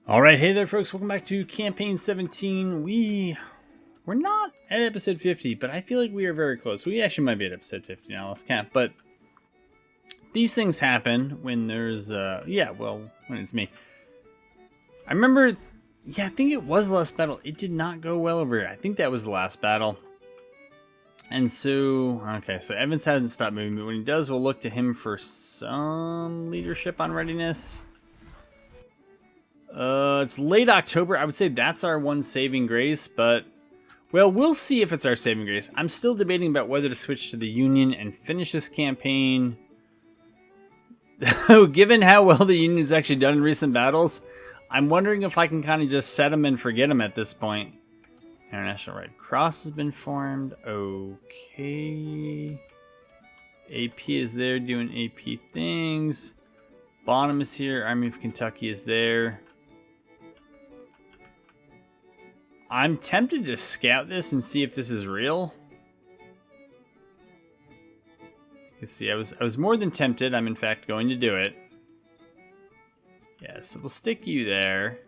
All right, hey there, folks. Welcome back to Campaign 17. We're not at episode 50, but I feel like we are very close. We actually might be at episode 50 now. Let's count. But these things happen when there's, when it's me. I remember, I think it was the last battle. It did not go well over here. I think that was the last battle. And so, okay, so Evans hasn't stopped moving, but when he does, we'll look to him for some leadership on readiness. It's late October. I would say that's our one saving grace, but, well, we'll see if it's our saving grace. I'm still debating about whether to switch to the Union and finish this campaign. Given how well the Union's actually done in recent battles, I'm wondering if I can kind of just set them and forget them at this point. International Red Cross has been formed. Okay. AP is there doing AP things. Bonham is here. Army of Kentucky is there. I'm tempted to scout this and see if this is real. You see, I was more than tempted. I'm in fact going to do it. Yeah, so we'll stick you there.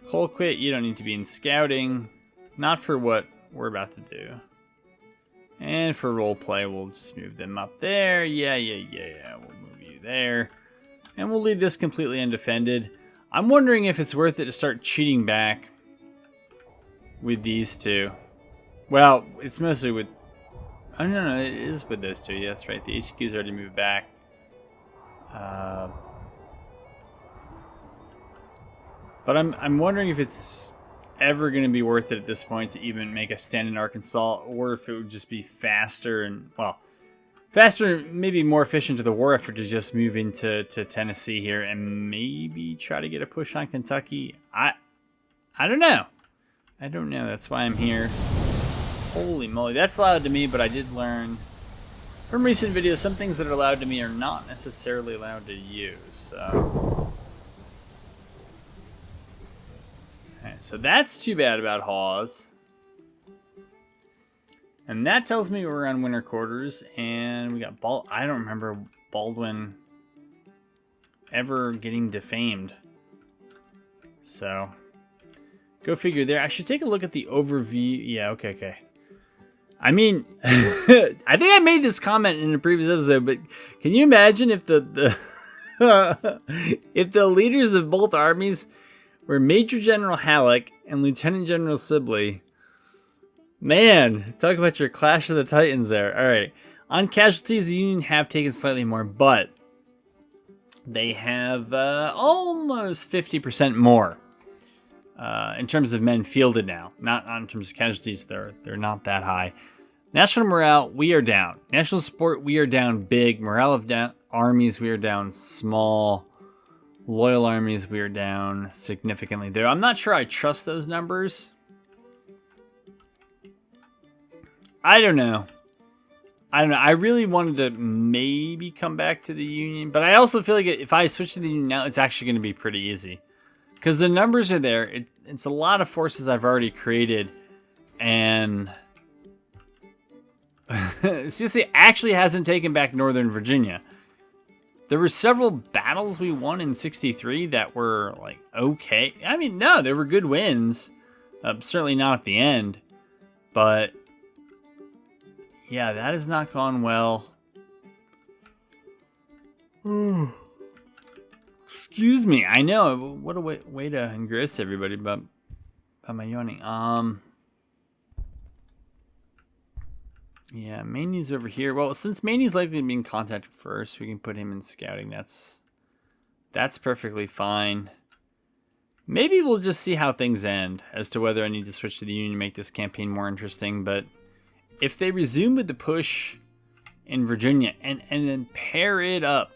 Colquitt, you don't need to be in scouting. Not for what we're about to do. And for roleplay, we'll just move them up there. Yeah. We'll move you there. And we'll leave this completely undefended. I'm wondering if it's worth it to start cheating back with these two. Well, it's mostly with... Oh, no, it is with those two. Yeah, that's right. The HQ's already moved back. But I'm wondering if it's ever going to be worth it at this point to even make a stand in Arkansas, or if it would just be faster and, well, faster, maybe more efficient to the war effort to just move into Tennessee here and maybe try to get a push on Kentucky. I don't know. I don't know. That's why I'm here. Holy moly. That's allowed to me, but I did learn from recent videos some things that are allowed to me are not necessarily allowed to you. So, okay, so that's too bad about Hawes. And that tells me we're on winter quarters, and we got I don't remember Baldwin ever getting defamed. So, go figure there. I should take a look at the overview. Yeah, okay. I mean, I think I made this comment in a previous episode, but can you imagine if the if the leaders of both armies were Major General Halleck and Lieutenant General Sibley? Man, talk about your Clash of the Titans there. All right. On casualties, the Union have taken slightly more, but they have almost 50% more in terms of men fielded now. Not in terms of casualties, they're not that high. National morale, we are down. National support, we are down big. Morale of armies, we are down small. Loyal armies, we are down significantly there. I'm not sure I trust those numbers. I don't know. I really wanted to maybe come back to the Union, but I also feel like if I switch to the Union now, it's actually going to be pretty easy. Because the numbers are there. It's a lot of forces I've already created, and CSA actually hasn't taken back Northern Virginia. There were several battles we won in 63 that were, like, okay. I mean, no, they were good wins. Certainly not at the end. But, yeah, that has not gone well. Excuse me. I know. What a way to engross everybody about my yawning. Yeah, Maney's over here. Well, since Maney's likely to be in contact first, we can put him in scouting. That's perfectly fine. Maybe we'll just see how things end as to whether I need to switch to the Union to make this campaign more interesting. But if they resume with the push in Virginia and then pair it up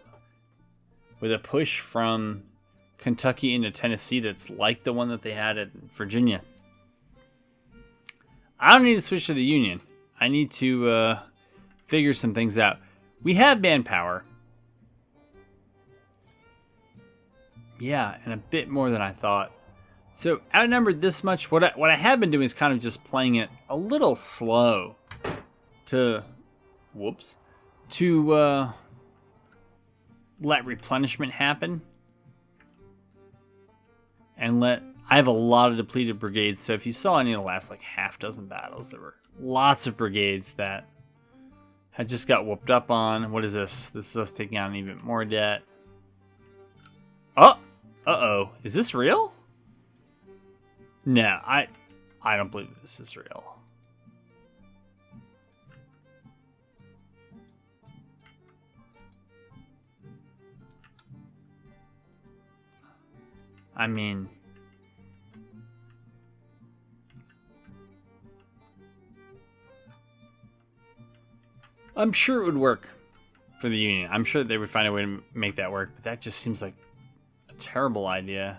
with a push from Kentucky into Tennessee that's like the one that they had at Virginia, I don't need to switch to the Union. I need to figure some things out. We have manpower. Yeah, and a bit more than I thought. So outnumbered this much. What I have been doing is kind of just playing it a little slow to let replenishment happen. and let... I have a lot of depleted brigades, so if you saw any of the last like half dozen battles, there were lots of brigades that had just got whooped up on. What is this? This is us taking on even more debt. Oh! Uh-oh. Is this real? No, I don't believe this is real. I mean... I'm sure it would work for the Union. I'm sure they would find a way to make that work, but that just seems like a terrible idea.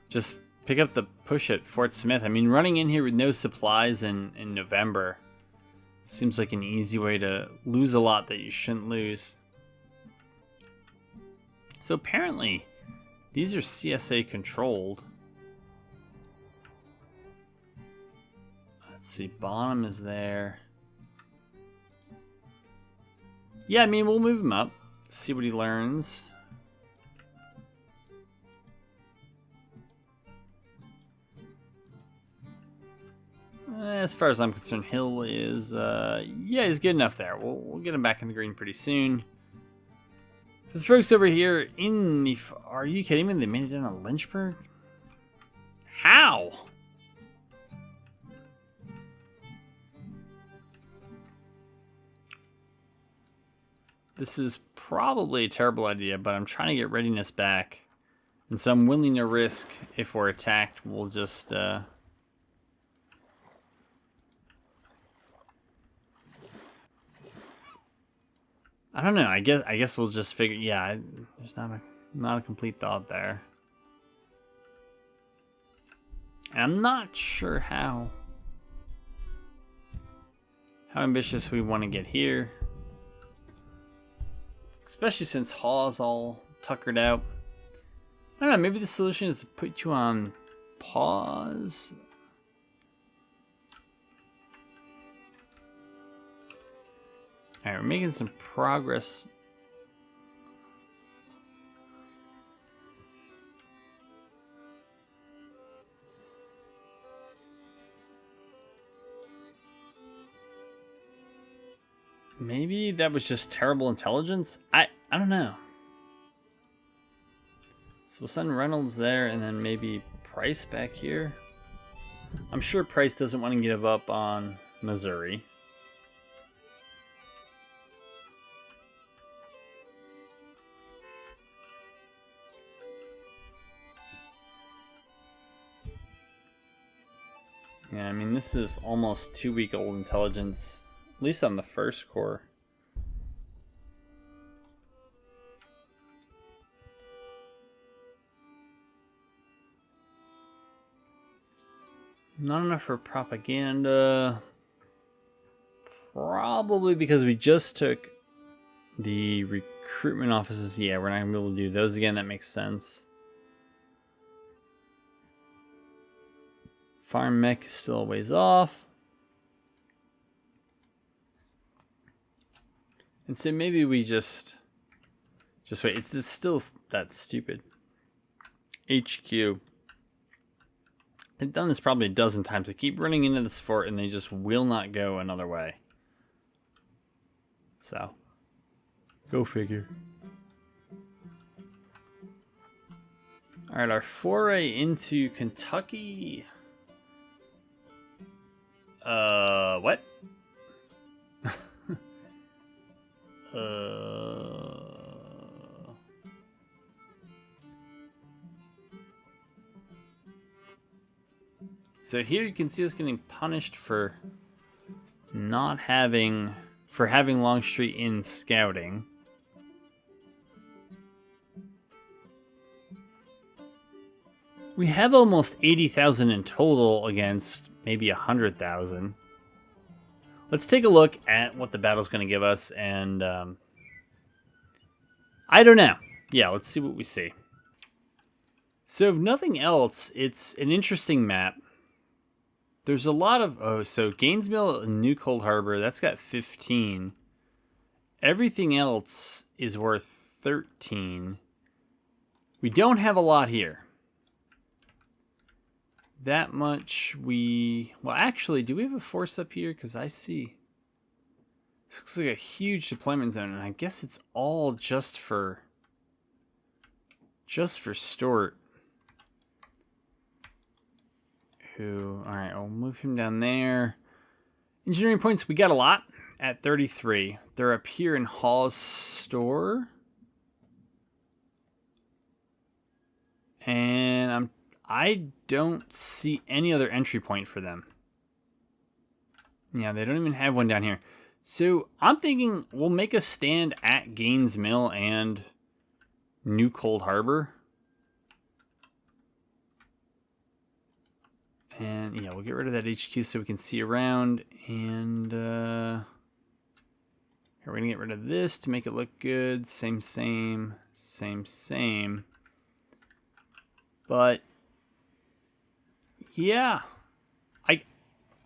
Just pick up the push at Fort Smith. I mean, running in here with no supplies in November seems like an easy way to lose a lot that you shouldn't lose. So apparently, these are CSA controlled. Let's see, Bonham is there. Yeah, I mean, we'll move him up. See what he learns. As far as I'm concerned, Hill is, yeah, he's good enough there. We'll get him back in the green pretty soon. For the folks over here in the... Are you kidding me? They made it down to Lynchburg? How? This is probably a terrible idea, but I'm trying to get readiness back. And so I'm willing to risk, if we're attacked, we'll just... I don't know. I guess we'll just figure... Yeah, there's not a complete thought there. And I'm not sure how ambitious we want to get here. Especially since Hawes all tuckered out. I don't know, maybe the solution is to put you on pause. Alright, we're making some progress. Maybe that was just terrible intelligence? I don't know. So we'll send Reynolds there and then maybe Price back here. I'm sure Price doesn't want to give up on Missouri. Yeah, I mean, this is almost 2-week-old intelligence. At least on the first core. Not enough for propaganda. Probably because we just took the recruitment offices. Yeah, we're not going to be able to do those again. That makes sense. Farm mech is still a ways off. And so maybe we just wait. It's just still that stupid. HQ. They've done this probably a dozen times. They keep running into this fort and they just will not go another way. So, go figure. All right, our foray into Kentucky. What? So here you can see us getting punished for having Longstreet in scouting. We have almost 80,000 in total against maybe 100,000. Let's take a look at what the battle's going to give us, and I don't know. Yeah, let's see what we see. So if nothing else, it's an interesting map. There's a lot of... so Gainesville and New Cold Harbor, that's got 15. Everything else is worth 13. We don't have a lot here. That much well, actually, do we have a force up here? Because I see... This looks like a huge deployment zone, and I guess it's all just for Stort. Alright, I'll move him down there. Engineering points, we got a lot at 33. They're up here in Hawes Store. And I don't see any other entry point for them. Yeah, they don't even have one down here. So I'm thinking we'll make a stand at Gaines Mill and New Cold Harbor. And yeah, we'll get rid of that HQ so we can see around. And here, we're going to get rid of this to make it look good. Same. But yeah,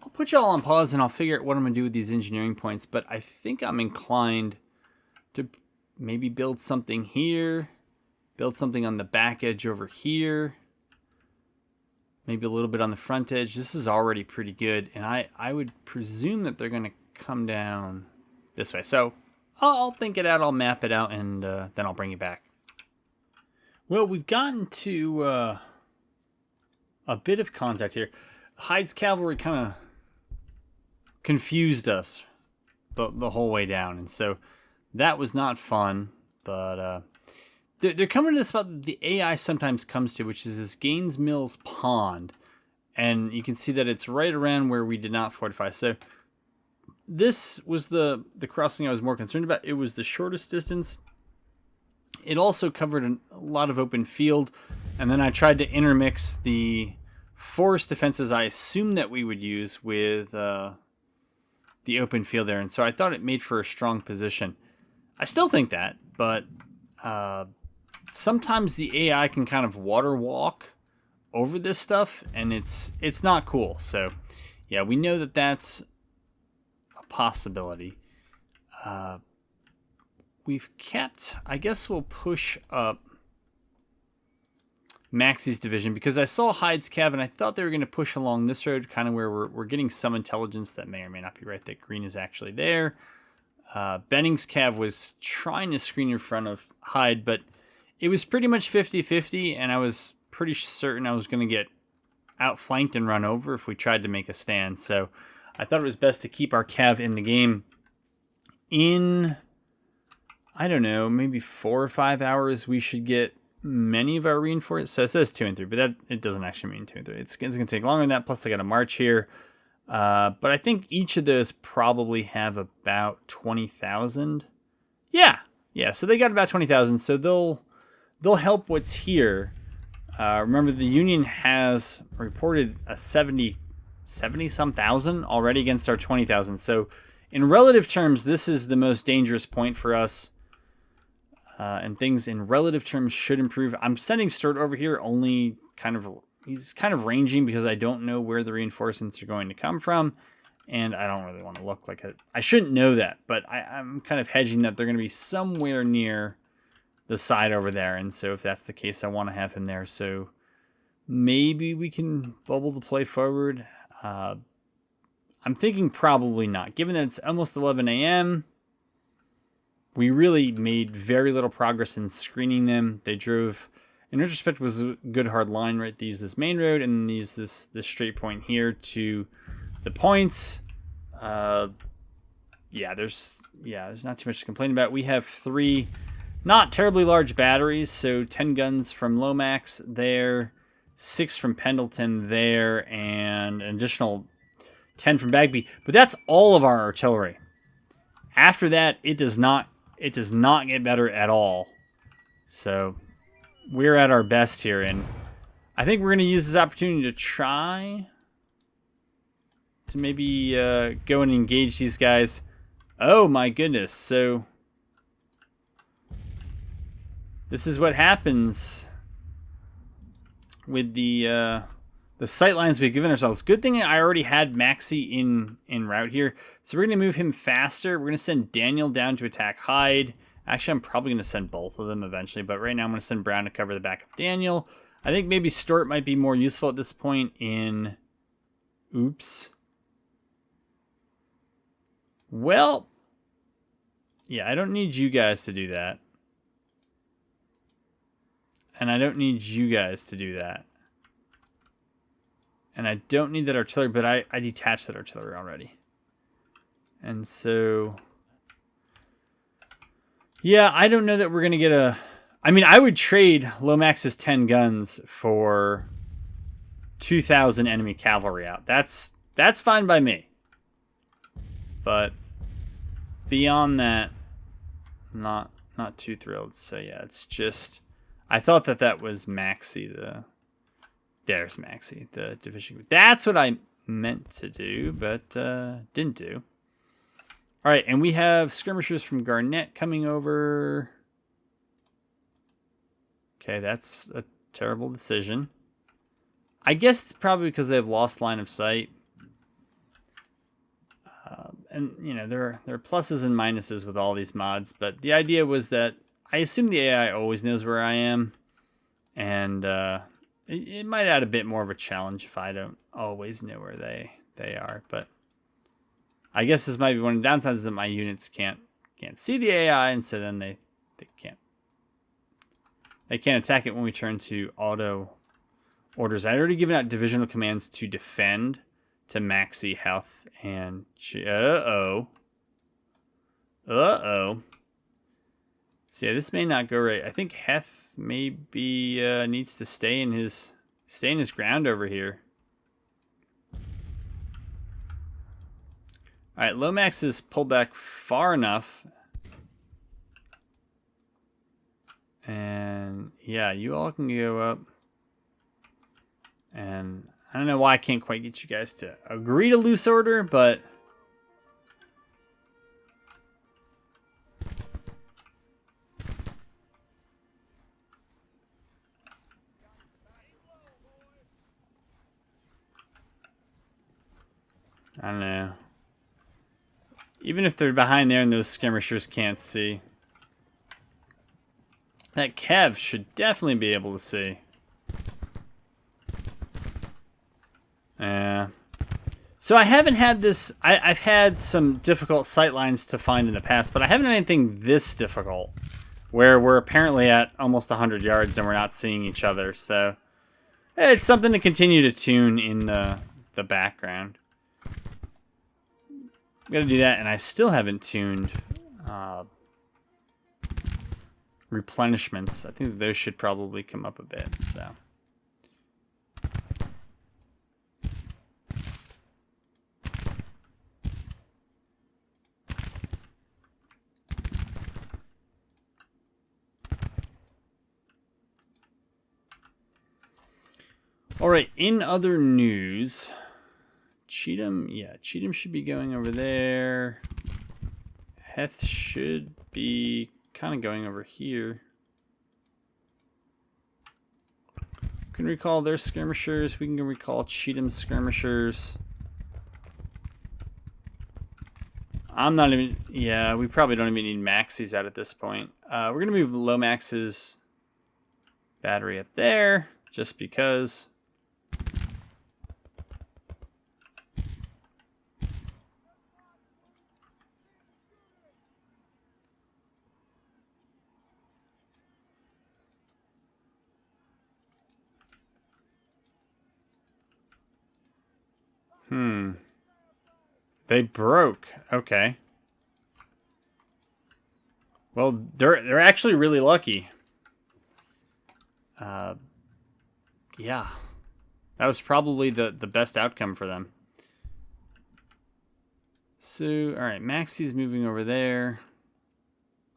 I'll put y'all on pause and I'll figure out what I'm going to do with these engineering points. But I think I'm inclined to maybe build something here, build something on the back edge over here, maybe a little bit on the front edge. This is already pretty good. And I would presume that they're going to come down this way. So I'll think it out, I'll map it out, and then I'll bring you back. Well, we've gotten to a bit of contact here. Hyde's cavalry kind of confused us the whole way down, and so that was not fun. But they're coming to the spot that the AI sometimes comes to, which is this Gaines Mills Pond, and you can see that it's right around where we did not fortify. So this was the crossing I was more concerned about. It was the shortest distance. It also covered a lot of open field, and then I tried to intermix the forest defenses I assumed that we would use with the open field there, and so I thought it made for a strong position. I still think that, but sometimes the AI can kind of water walk over this stuff, and it's not cool. So yeah, we know that that's a possibility. We've kept, I guess we'll push up Maxey's division, because I saw Hyde's cav and I thought they were going to push along this road, kind of where we're getting some intelligence that may or may not be right, that green is actually there. Benning's cav was trying to screen in front of Hyde, but it was pretty much 50-50, and I was pretty certain I was going to get outflanked and run over if we tried to make a stand. So I thought it was best to keep our cav in the game. In, I don't know, maybe 4 or 5 hours, we should get many of our reinforcements. So it says 2 and 3, but that it doesn't actually mean 2 and 3. It's going to take longer than that. Plus, I got to march here. But I think each of those probably have about 20,000. Yeah. So they got about 20,000. So they'll help what's here. Remember, the Union has reported a 70-some thousand already against our 20,000. So in relative terms, this is the most dangerous point for us. And things in relative terms should improve. I'm sending Sturt over here only he's kind of ranging because I don't know where the reinforcements are going to come from. And I don't really want to look like I shouldn't know that, but I'm kind of hedging that they're going to be somewhere near the side over there. And so if that's the case, I want to have him there. So maybe we can bubble the play forward. I'm thinking probably not. Given that it's almost 11 a.m., we really made very little progress in screening them. They drove, in retrospect, was a good hard line, right? They used this main road and use this straight point here to the points. There's not too much to complain about. We have 3 not terribly large batteries, so 10 guns from Lomax there, 6 from Pendleton there, and an additional 10 from Bagby. But that's all of our artillery. After that, it does not get better at all. So we're at our best here, and I think we're going to use this opportunity to try to maybe go and engage these guys. Oh my goodness. So this is what happens with the sight lines we've given ourselves. Good thing I already had Maxey in route here. So we're going to move him faster. We're going to send Daniel down to attack Hyde Actually, I'm probably going to send both of them eventually, but right now I'm going to send Brown to cover the back of Daniel. I think maybe Stuart might be more useful at this point in... Oops. Well, yeah, I don't need you guys to do that. And I don't need you guys to do that. And I don't need that artillery, but I detached that artillery already. And so... Yeah, I don't know that we're going to get a... I mean, I would trade Lomax's 10 guns for 2,000 enemy cavalry out. That's fine by me. But beyond that, not too thrilled. So yeah, it's just... I thought that was Maxi, There's Maxi, the division. That's what I meant to do, but didn't do. All right, and we have skirmishers from Garnett coming over. Okay, that's a terrible decision. I guess it's probably because they've lost line of sight. And, you know, there are pluses and minuses with all these mods, but the idea was that I assume the AI always knows where I am, and it might add a bit more of a challenge if I don't always know where they are, but I guess this might be one of the downsides is that my units can't see the AI, and so then they can't attack it when we turn to auto orders. I'd already given out divisional commands to defend to Maxi health and uh-oh. So yeah, this may not go right. I think Heth maybe needs to stay in his ground over here. All right, Lomax is pulled back far enough. And yeah, you all can go up. And I don't know why I can't quite get you guys to agree to loose order, but I don't know. Even if they're behind there and those skirmishers can't see, that Kev should definitely be able to see. Yeah. So I haven't had this... I've had some difficult sight lines to find in the past, but I haven't had anything this difficult, where we're apparently at almost 100 yards and we're not seeing each other. So it's something to continue to tune in the background. I'm going to do that, and I still haven't tuned replenishments. I think those should probably come up a bit, so... All right, in other news, Cheatham should be going over there. Heth should be kind of going over here. We can recall their skirmishers. We can recall Cheatham's skirmishers. I'm not even... Yeah, we probably don't even need Maxis out at this point. We're going to move Lomax's battery up there, just because... They broke. Okay. Well, they're actually really lucky. Yeah. That was probably the best outcome for them. So, all right, Maxi's moving over there.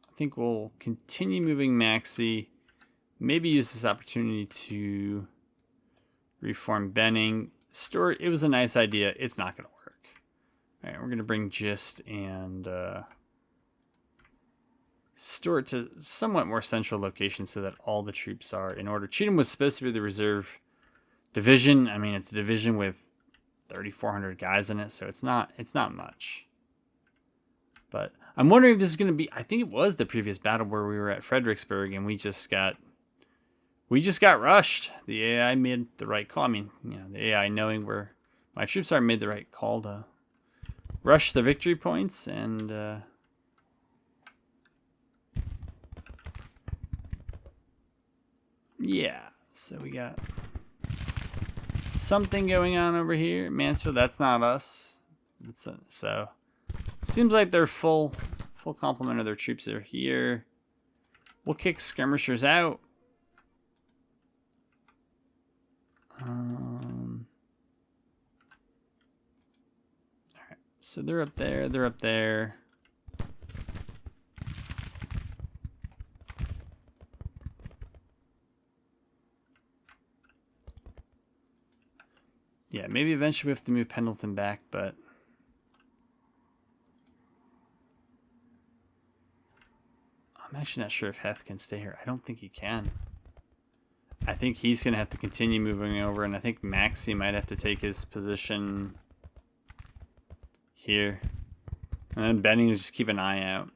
I think we'll continue moving Maxi. Maybe use this opportunity to reform Benning. Stuart, it was a nice idea. It's not going to work. All right, we're going to bring Gist and Stuart to somewhat more central locations so that all the troops are in order. Cheatham was supposed to be the reserve division. I mean, it's a division with 3,400 guys in it, so it's not much. But I'm wondering if this is going to be... I think it was the previous battle where we were at Fredericksburg and we just got rushed. The AI made the right call. I mean, you know, the AI knowing where my troops are made the right call to rush the victory points and... yeah, so we got something going on over here. Mansfield, that's not us. So seems like they're full complement of their troops are here. We'll kick skirmishers out. All right, so they're up there. They're up there. Yeah, maybe eventually we have to move Pendleton back, but I'm actually not sure if Heth can stay here. I don't think he can. I think he's going to have to continue moving over, and I think Maxi might have to take his position here. And then Benning will just keep an eye out.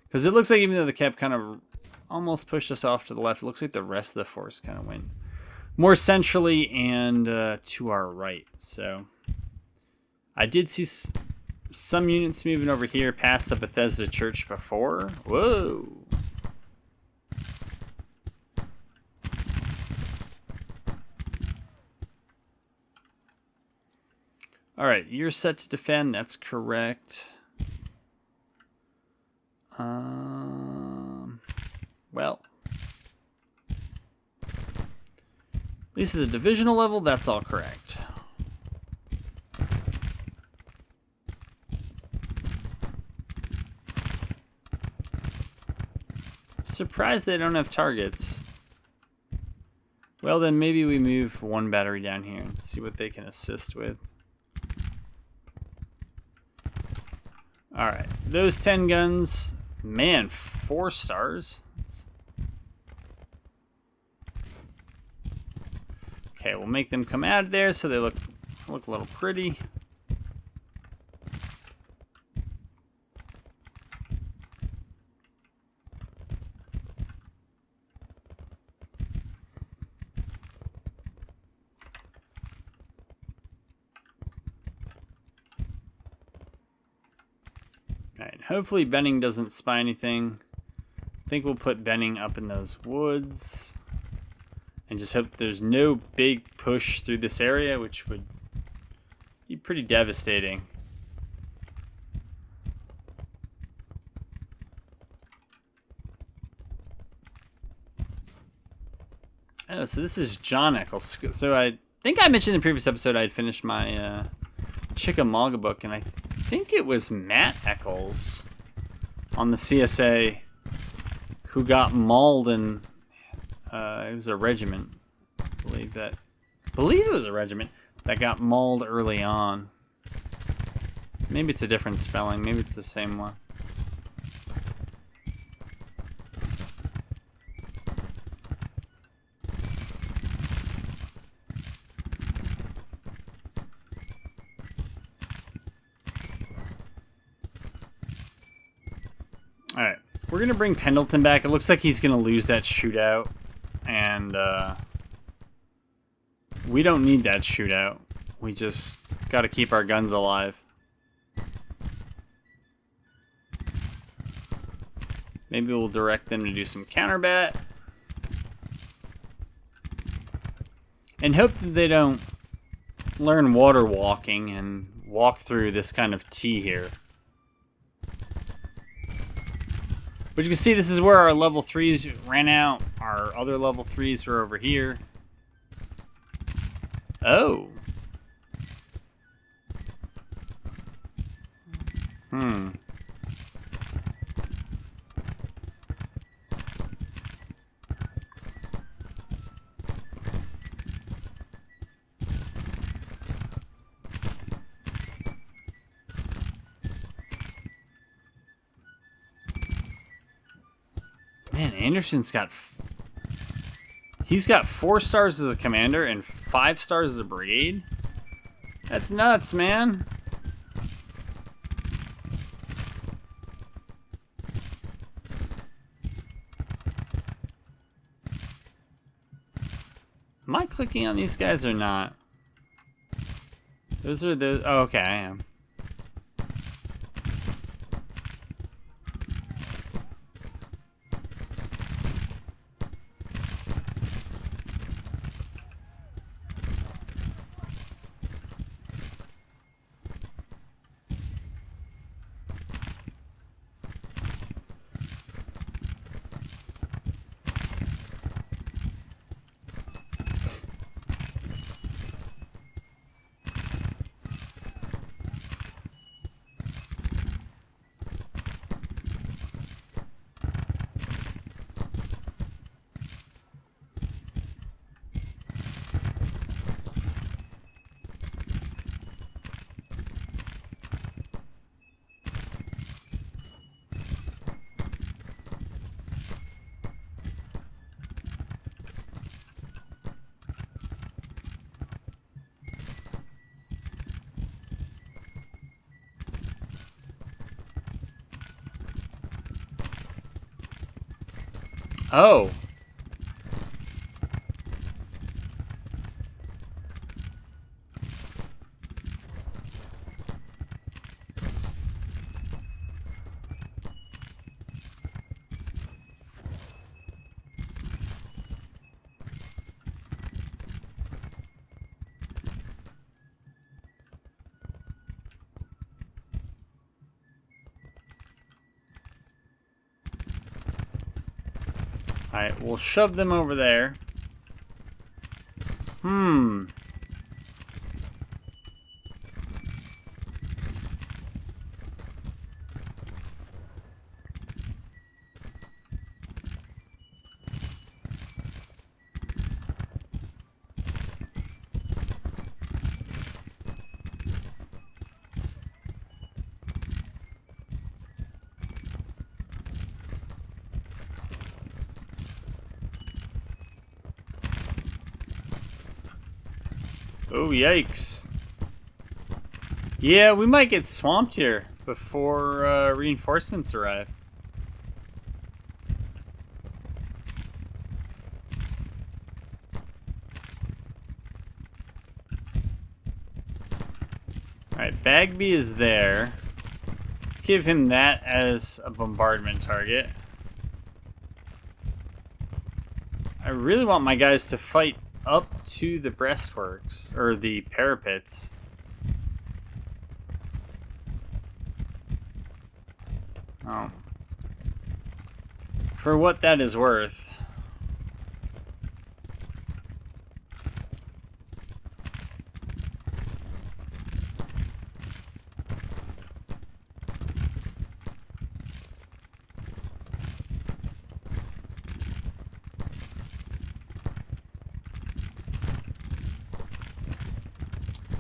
Because it looks like even though the Kev kind of almost pushed us off to the left, it looks like the rest of the force kind of went more centrally and to our right. So I did see some units moving over here past the Bethesda Church before. Whoa. All right, you're set to defend. That's correct. Well, at least at the divisional level, that's all correct. Surprised they don't have targets. Well, then maybe we move one battery down here and see what they can assist with. Alright, those 10 guns, man, 4 stars. Okay, we'll make them come out of there so they look a little pretty. Alright, hopefully Benning doesn't spy anything. I think we'll put Benning up in those woods. And just hope there's no big push through this area, which would be pretty devastating. Oh, so this is John Eccles. So I think I mentioned in the previous episode I had finished my Chickamauga book, and I think it was Matt Eccles on the CSA who got mauled in... it was a regiment. I believe it was a regiment that got mauled early on. Maybe it's a different spelling. Maybe it's the same one. Alright. We're going to bring Pendleton back. It looks like he's going to lose that shootout. And we don't need that shootout. We just got to keep our guns alive. Maybe we'll direct them to do some counterbat. And hope that they don't learn water walking and walk through this kind of T here. But you can see this is where our level 3s ran out. Our other level 3s are over here. Oh. Man, Anderson's got... He's got 4 stars as a commander and 5 stars as a brigade? That's nuts, man. Am I clicking on these guys or not? Those are the... Oh, okay, I am. Oh. Alright, we'll shove them over there. Oh, yikes. Yeah, we might get swamped here before reinforcements arrive. Alright, Bagby is there. Let's give him that as a bombardment target. I really want my guys to fight up to the breastworks, or the parapets. Oh. For what that is worth.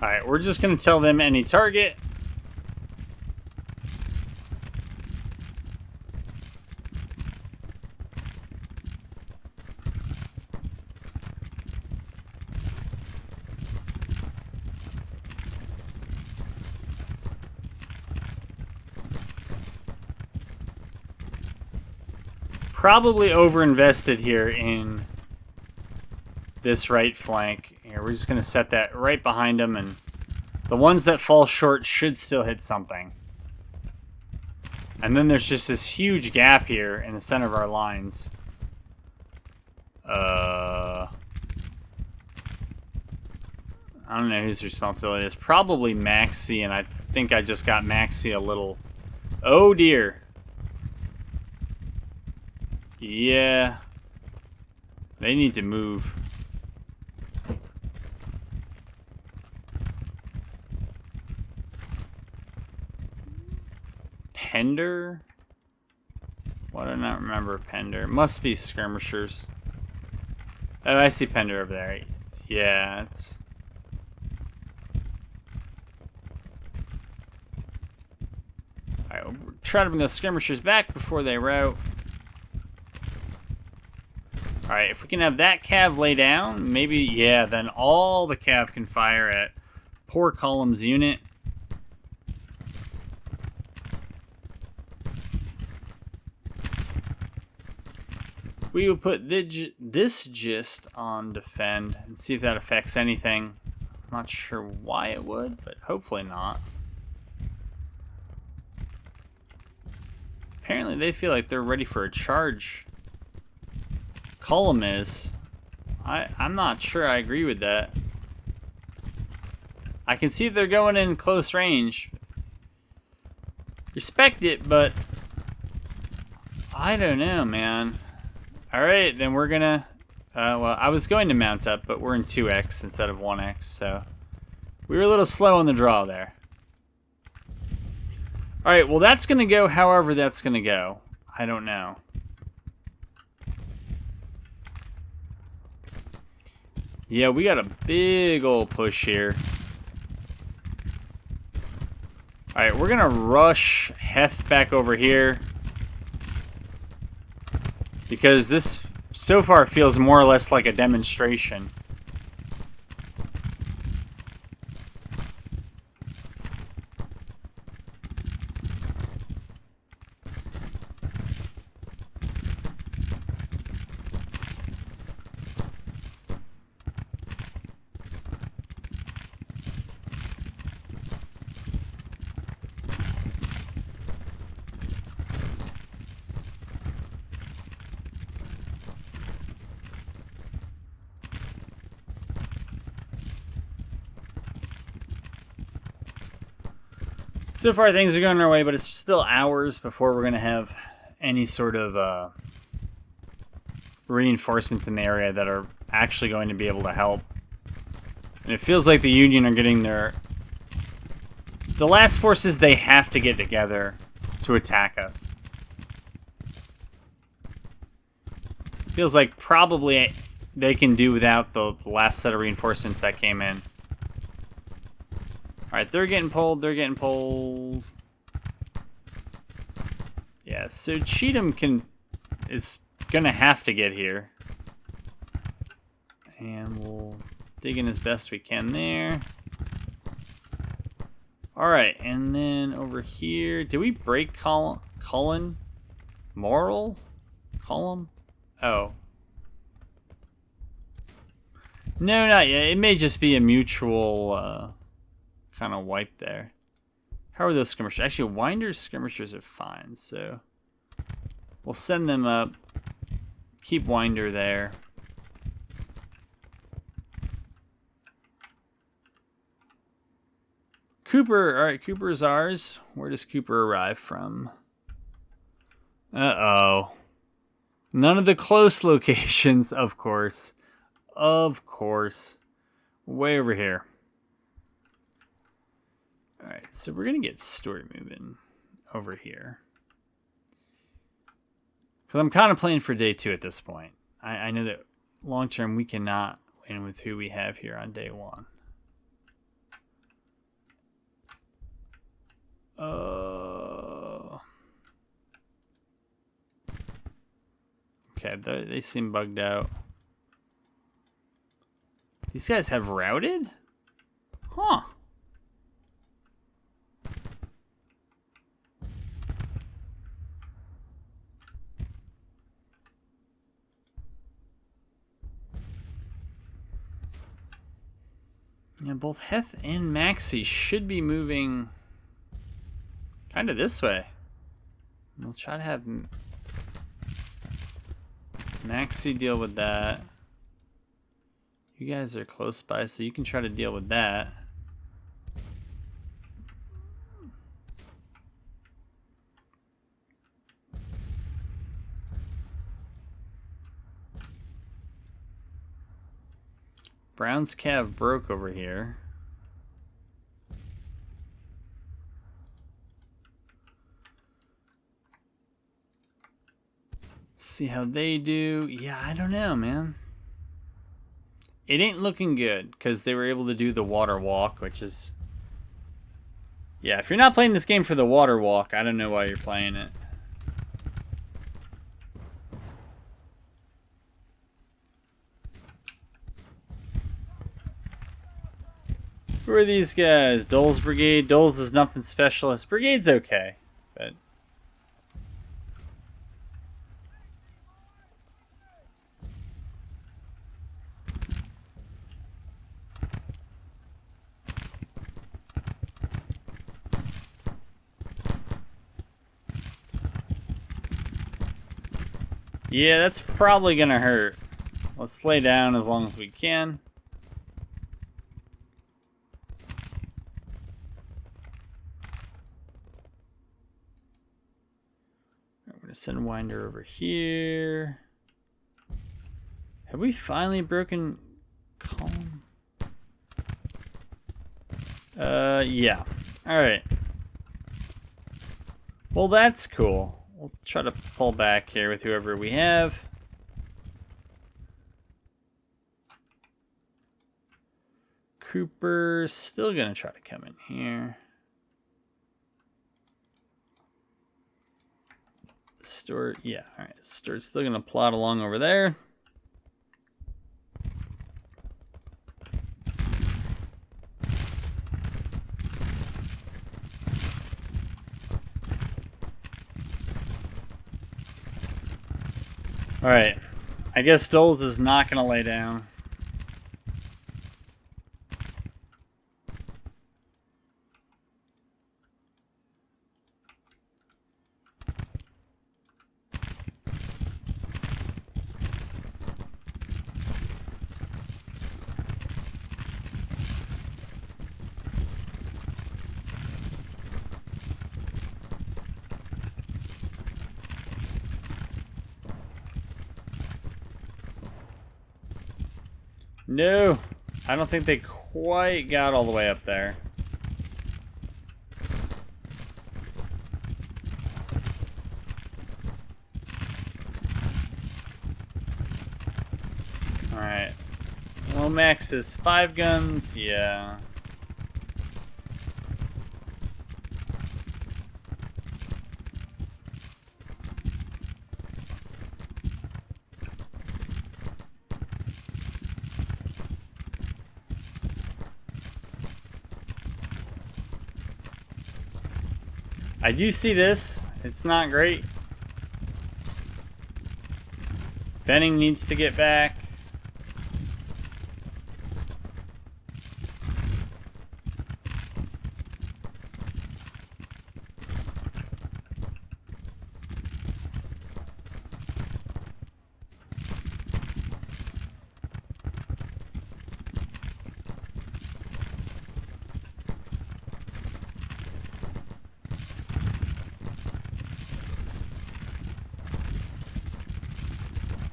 Alright, we're just going to tell them any target. Probably overinvested here in this right flank. Here, we're just going to set that right behind them, and the ones that fall short should still hit something. And then there's just this huge gap here in the center of our lines. I don't know whose responsibility it is. Probably Maxi, and I think I just got Maxi a little... Oh, dear. Yeah. They need to move. Pender? Why do I not remember Pender? Must be skirmishers. Oh, I see Pender over there. Yeah, it's... Alright, we'll try to bring those skirmishers back before they rout. Alright, if we can have that cav lay down, maybe, yeah, then all the cav can fire at poor Column's unit. We will put this gist on defend and see if that affects anything. I'm not sure why it would, but hopefully not. Apparently they feel like they're ready for a charge. Column is. I'm not sure I agree with that. I can see they're going in close range. Respect it, but I don't know, man. Alright, then we're gonna... well, I was going to mount up, but we're in 2x instead of 1x, so... We were a little slow on the draw there. Alright, well that's gonna go however that's gonna go. I don't know. Yeah, we got a big old push here. Alright, we're gonna rush Heth back over here. Because this so far feels more or less like a demonstration. So far things are going our way, but it's still hours before we're going to have any sort of reinforcements in the area that are actually going to be able to help. And it feels like the Union are getting their... The last forces they have to get together to attack us. Feels like probably they can do without the last set of reinforcements that came in. Alright, they're getting pulled, they're getting pulled. Yeah, so Cheatham is gonna have to get here. And we'll dig in as best we can there. Alright, and then over here, did we break Cullen? Moral? Column? Oh. No, not yet. It may just be a mutual... kind of wipe there. How are those skirmishers? Actually, Winder's skirmishers are fine, so we'll send them up. Keep Winder there. Cooper, alright, Cooper's ours. Where does Cooper arrive from? Uh-oh. None of the close locations, of course. Of course. Way over here. Alright, so we're going to get Stuart moving over here. Because I'm kind of playing for day 2 at this point. I know that long term we cannot win with who we have here on day 1. Okay, they seem bugged out. These guys have routed? Huh. Yeah, both Heth and Maxi should be moving kind of this way. We'll try to have Maxi deal with that. You guys are close by, so you can try to deal with that. Brown's cav broke over here. See how they do. Yeah, I don't know, man. It ain't looking good because they were able to do the water walk, which is... Yeah, if you're not playing this game for the water walk, I don't know why you're playing it. Who are these guys? Dole's Brigade. Dole's is nothing special. His brigade's okay, but... Yeah, that's probably gonna hurt. Let's lay down as long as we can. I'm gonna send Winder over here. Have we finally broken column? Yeah. Alright. Well, that's cool. We'll try to pull back here with whoever we have. Cooper's still gonna try to come in here. Stuart, yeah, alright. Stuart's still gonna plot along over there. Alright. I guess Doles is not gonna lay down. No, I don't think they quite got all the way up there. Alright. Lomax is 5 guns, yeah. I do see this. It's not great. Benning needs to get back.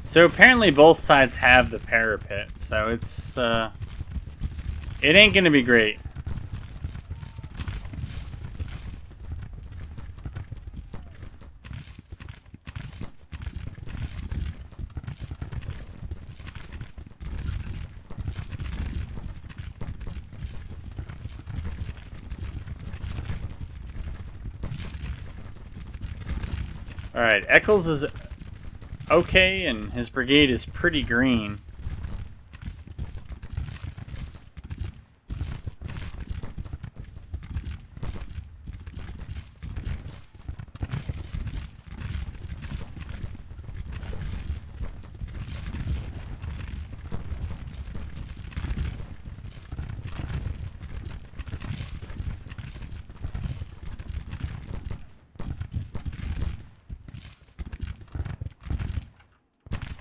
So apparently both sides have the parapet, so it's it ain't gonna be great. Alright, Eccles is okay, and his brigade is pretty green.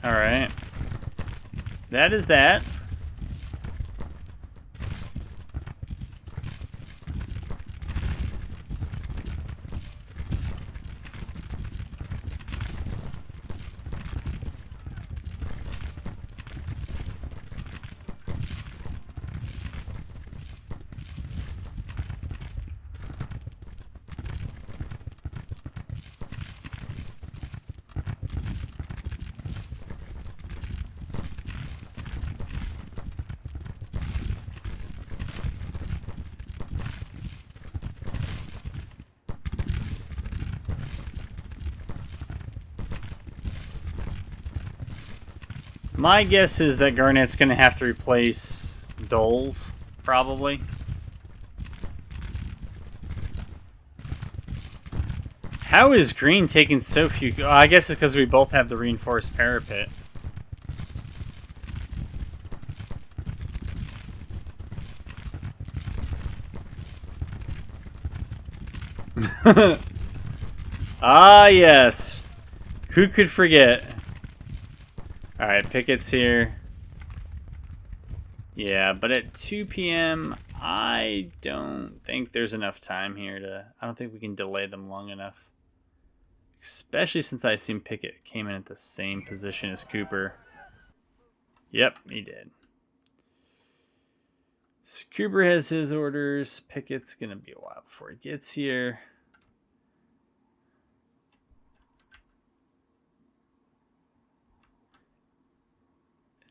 Alright. That is that. My guess is that Garnett's going to have to replace Doles, probably. How is Green taking so few? Oh, I guess it's because we both have the reinforced parapet. Ah, yes. Who could forget? Alright, pickets here. Yeah, but at 2 p.m., I don't think there's enough time here to... I don't think we can delay them long enough. Especially since I assume Pickett came in at the same position as Cooper. Yep, he did. So Cooper has his orders. Pickett's going to be a while before he gets here.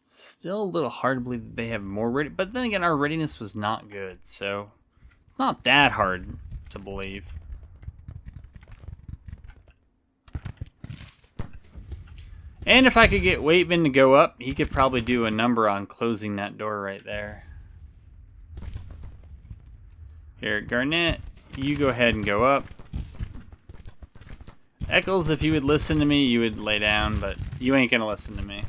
It's still a little hard to believe that they have more ready. But then again, our readiness was not good. So it's not that hard to believe. And if I could get Waitman to go up, he could probably do a number on closing that door right there. Here, Garnett, you go ahead and go up. Eccles, if you would listen to me, you would lay down, but you ain't gonna listen to me.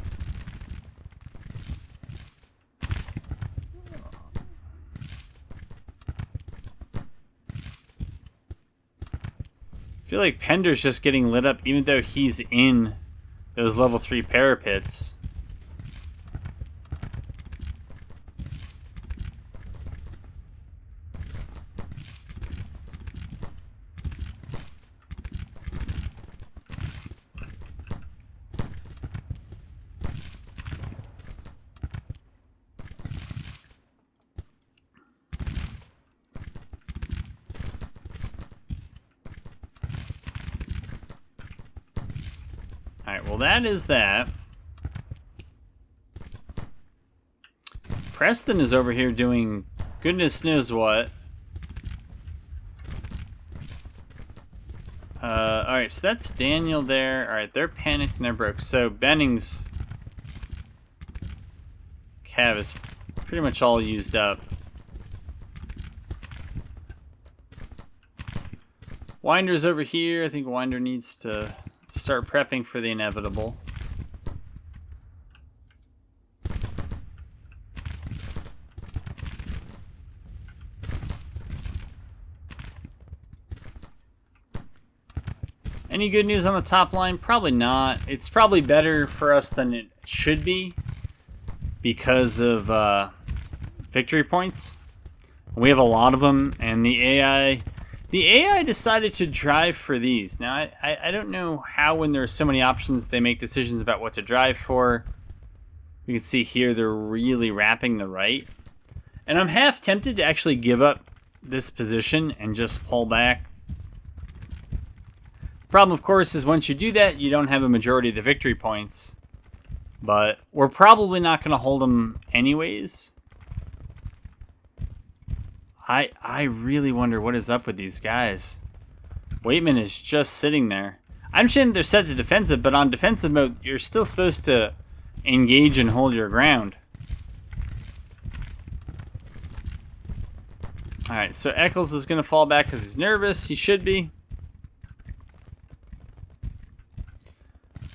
I feel like Pender's just getting lit up, even though he's in those level 3 parapets. Alright, well that is that. Preston is over here doing goodness knows what. Alright, so that's Daniel there. Alright, they're panicked and they're broke. So Benning's cav is pretty much all used up. Winder's over here. I think Winder needs to start prepping for the inevitable. Any good news on the top line? Probably not. It's probably better for us than it should be because of victory points. We have a lot of them, and the AI decided to drive for these. Now, I don't know how, when there are so many options, they make decisions about what to drive for. You can see here they're really wrapping the right. And I'm half tempted to actually give up this position and just pull back. The problem, of course, is once you do that, you don't have a majority of the victory points. But we're probably not going to hold them anyways. I really wonder what is up with these guys. Waitman is just sitting there. I understand they're set to defensive, but on defensive mode, you're still supposed to engage and hold your ground. Alright, so Eccles is going to fall back because he's nervous. He should be.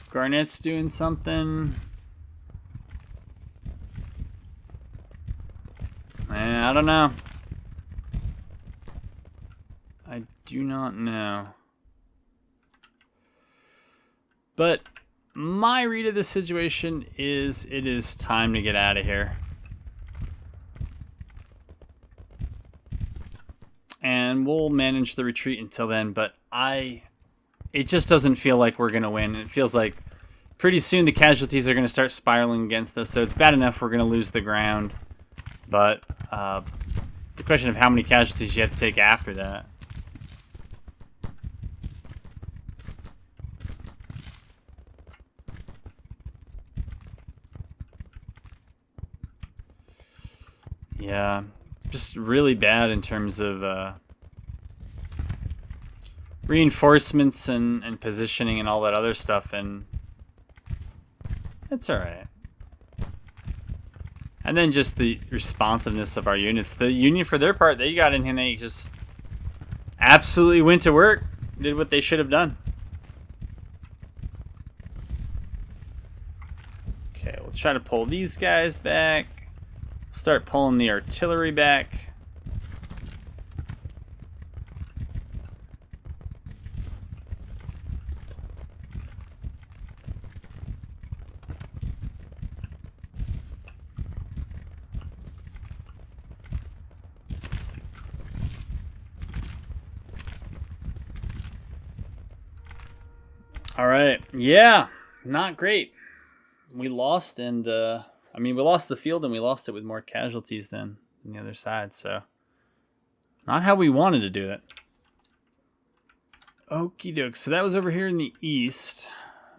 Garnett's doing something. I don't know. I do not know. But my read of the situation is it is time to get out of here. And we'll manage the retreat until then, but it just doesn't feel like we're going to win. It feels like pretty soon the casualties are going to start spiraling against us, so it's bad enough we're going to lose the ground. But the question of how many casualties you have to take after that. Yeah, just really bad in terms of reinforcements and positioning and all that other stuff, and it's alright. And then just the responsiveness of our units. The Union, for their part, they got in here and they just absolutely went to work, did what they should have done. Okay, we'll try to pull these guys back. Start pulling the artillery back. All right. Yeah, not great. We lost, and I mean, we lost the field, and we lost it with more casualties than the other side. So, not how we wanted to do it. Okie doke. So that was over here in the east,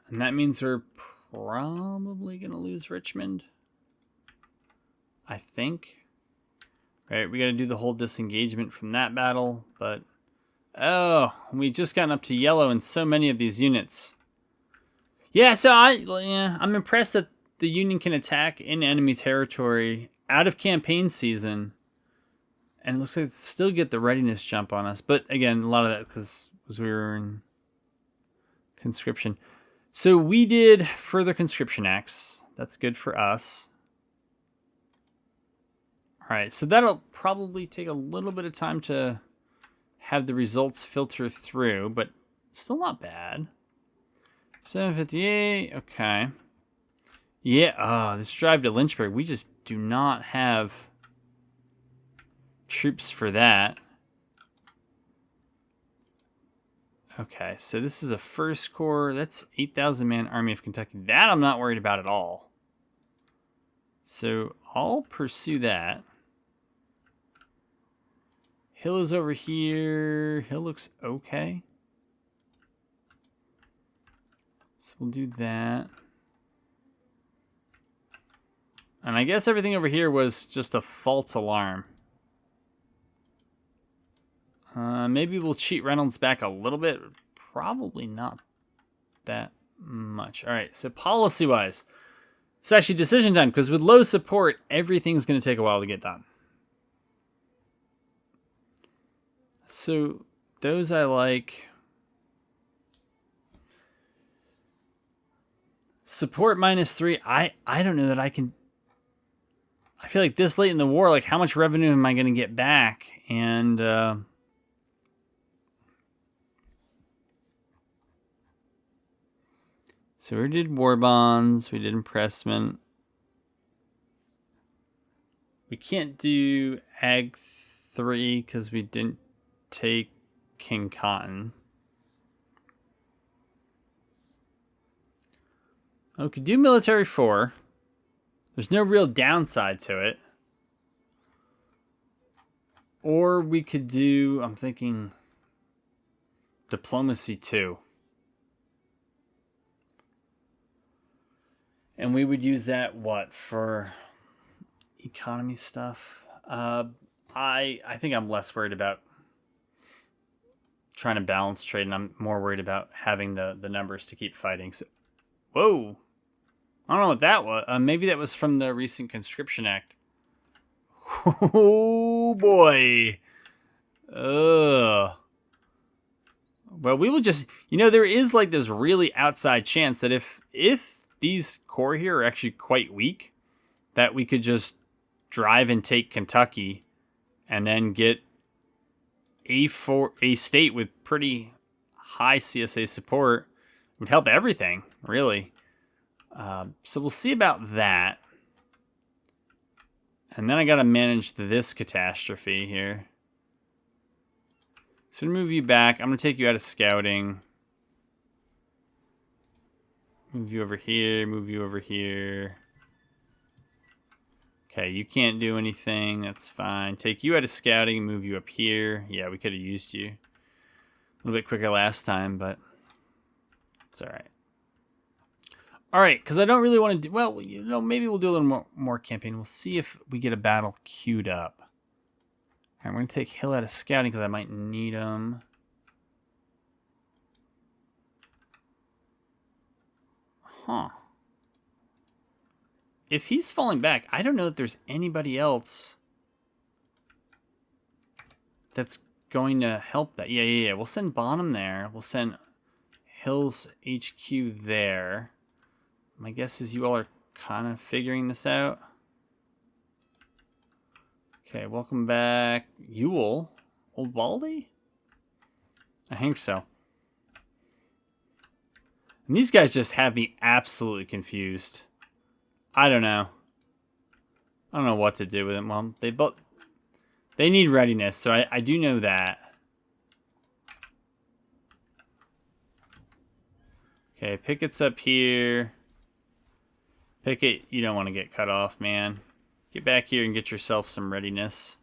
and that means we're probably gonna lose Richmond. I think. Right, we got to do the whole disengagement from that battle, but oh, we just gotten up to yellow in so many of these units. Yeah, so I'm impressed that the Union can attack in enemy territory out of campaign season, and it looks like it still get the readiness jump on us. But again, a lot of that because we were in conscription. So we did further conscription acts. That's good for us. All right, so that'll probably take a little bit of time to have the results filter through, but still not bad. 758, okay. Yeah, this drive to Lynchburg, we just do not have troops for that. Okay, so this is a First Corps. That's 8,000 man Army of Kentucky. That I'm not worried about at all. So I'll pursue that. Hill is over here. Hill looks okay. So we'll do that. And I guess everything over here was just a false alarm. Maybe we'll cheat Reynolds back a little bit. Probably not that much. All right, so policy-wise, it's actually decision time because with low support, everything's going to take a while to get done. So those I like. Support -3. I don't know that I can. I feel like this late in the war, like how much revenue am I going to get back? And so we did war bonds. We did impressment. We can't do Ag 3 because we didn't take King Cotton. Oh, we could do military 4. There's no real downside to it. Or we could do, I'm thinking, diplomacy 2. And we would use that, what, for economy stuff? I think I'm less worried about trying to balance trade, and I'm more worried about having the numbers to keep fighting. So, whoa. I don't know what that was. Maybe that was from the recent conscription act. Oh, boy. Ugh. Well, we will just... You know, there is like this really outside chance that if these corps here are actually quite weak, that we could just drive and take Kentucky and then get a state with pretty high CSA support. It would help everything, really. So we'll see about that. And then I got to manage this catastrophe here. So I'm going to move you back. I'm going to take you out of scouting. Move you over here. Move you over here. Okay, you can't do anything. That's fine. Take you out of scouting and move you up here. Yeah, we could have used you a little bit quicker last time, but it's all right. All right, because I don't really want to do... Well, you know, maybe we'll do a little more campaign. We'll see if we get a battle queued up. All right, we're going to take Hill out of scouting because I might need him. Huh. If he's falling back, I don't know if there's anybody else that's going to help that. Yeah. We'll send Bonham there. We'll send Hill's HQ there. My guess is you all are kind of figuring this out. Okay, welcome back. Ewell? Old Baldy? I think so. And these guys just have me absolutely confused. I don't know. I don't know what to do with them. Well, they need readiness, so I do know that. Okay, pickets up here. Picket, you don't want to get cut off, man. Get back here and get yourself some readiness.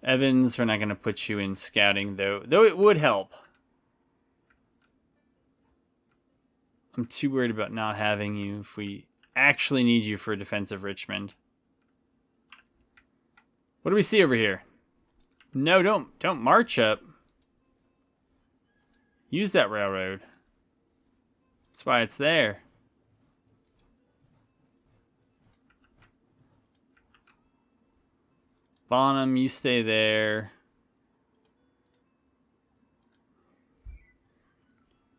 Evans, we're not going to put you in scouting, though. Though it would help. I'm too worried about not having you if we actually need you for defensive Richmond. What do we see over here? No, don't march up. Use that railroad. That's why it's there. Bonham, you stay there.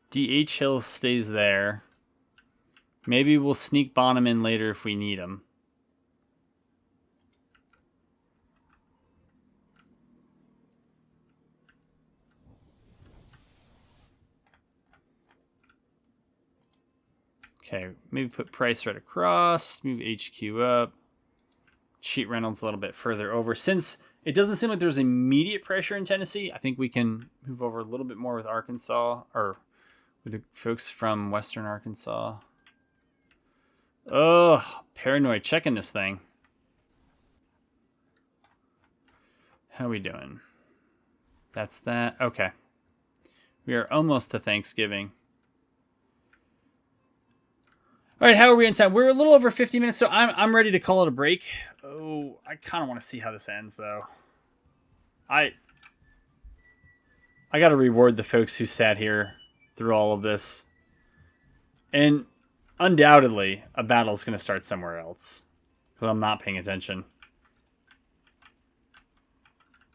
DH Hill stays there. Maybe we'll sneak Bonham in later if we need him. Okay, maybe put Price right across. Move HQ up. Cheat Reynolds a little bit further over. Since it doesn't seem like there's immediate pressure in Tennessee, I think we can move over a little bit more with Arkansas, or with the folks from Western Arkansas. Oh, paranoid. Checking this thing. How are we doing? That's that. Okay. We are almost to Thanksgiving. All right, how are we in time? We're a little over 50 minutes, so I'm ready to call it a break. Oh, I kind of want to see how this ends, though. I got to reward the folks who sat here through all of this. And undoubtedly, a battle's going to start somewhere else, because I'm not paying attention.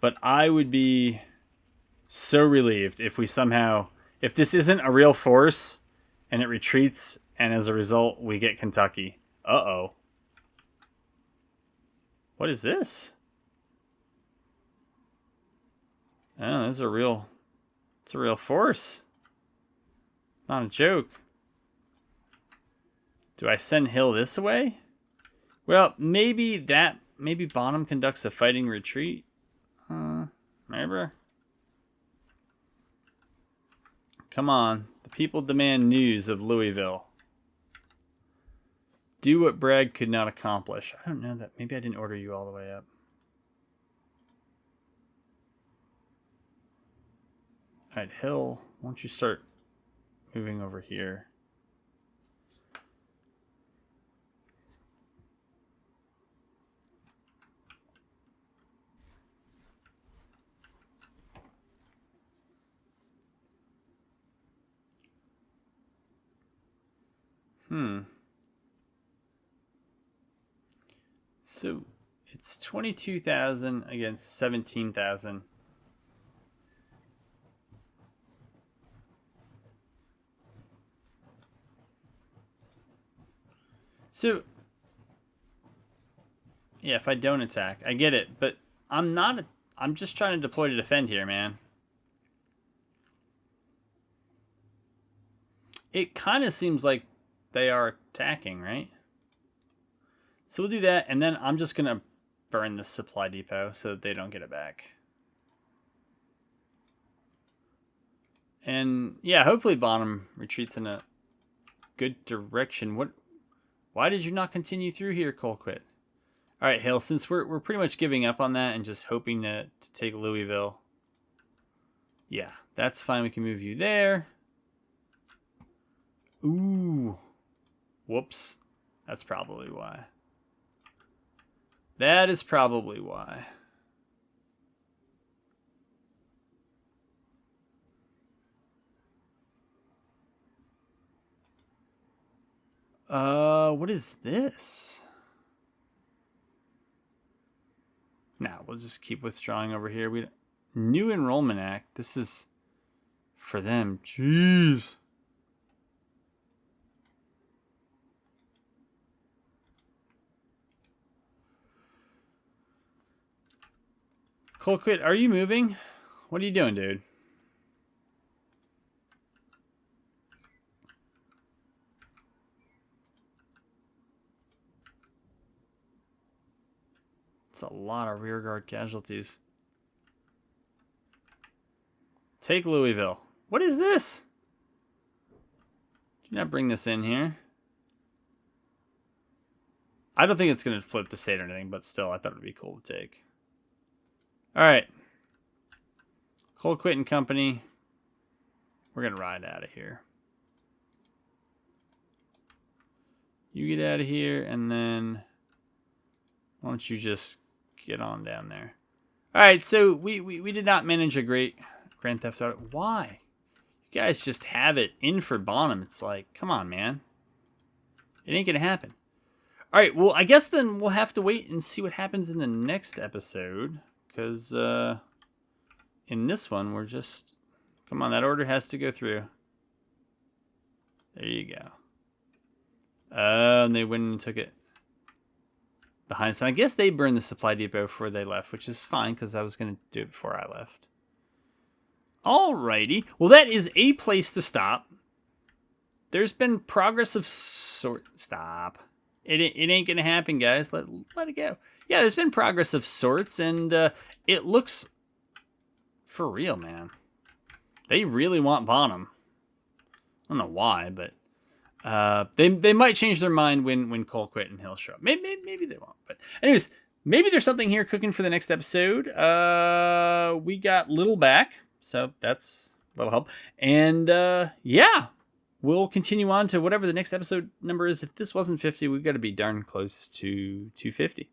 But I would be so relieved if we somehow, if this isn't a real force and it retreats, and as a result, we get Kentucky. Uh-oh. What is this? Oh, this is a real... It's a real force. Not a joke. Do I send Hill this way? Well, maybe Bonham conducts a fighting retreat. Maybe. Come on. The people demand news of Louisville. Do what Bragg could not accomplish. I don't know that. Maybe I didn't order you all the way up. All right, Hill, why don't you start moving over here? So it's 22,000 against 17,000. So yeah, if I don't attack, I get it, but I'm just trying to deploy to defend here, man. It kind of seems like they are attacking, right? So we'll do that, and then I'm just going to burn this supply depot so that they don't get it back. And yeah, hopefully Bonham retreats in a good direction. Why did you not continue through here, Colquitt? All right, Hale, since we're pretty much giving up on that and just hoping to take Louisville. Yeah, that's fine. We can move you there. Ooh. Whoops. That's probably why. That is probably why. What is this? Nah, we'll just keep withdrawing over here. New Enrollment Act. This is for them. Jeez. Colquitt, are you moving? What are you doing, dude? It's a lot of rearguard casualties. Take Louisville. What is this? Now bring this in here. I don't think it's going to flip the state or anything, but still, I thought it would be cool to take. All right. Colquitt and Company. We're going to ride out of here. You get out of here, and then why don't you just get on down there? All right, so we did not manage a great Grand Theft Auto. Why? You guys just have it in for Bonham. It's like, come on, man. It ain't going to happen. All right, well, I guess then we'll have to wait and see what happens in the next episode. Because in this one, we're just... Come on, that order has to go through. There you go. And they went and took it behind. So I guess they burned the supply depot before they left, which is fine because I was going to do it before I left. Alrighty. Well, that is a place to stop. There's been progress of sort. Stop. It ain't going to happen, guys. Let it go. Yeah, there's been progress of sorts, and it looks for real, man. They really want Bonham. I don't know why, but they might change their mind when Colquitt and Hill show up. Maybe they won't. But anyways, maybe there's something here cooking for the next episode. We got Little back, so that's a little help. And yeah, we'll continue on to whatever the next episode number is. If this wasn't 50, we've got to be darn close to 250.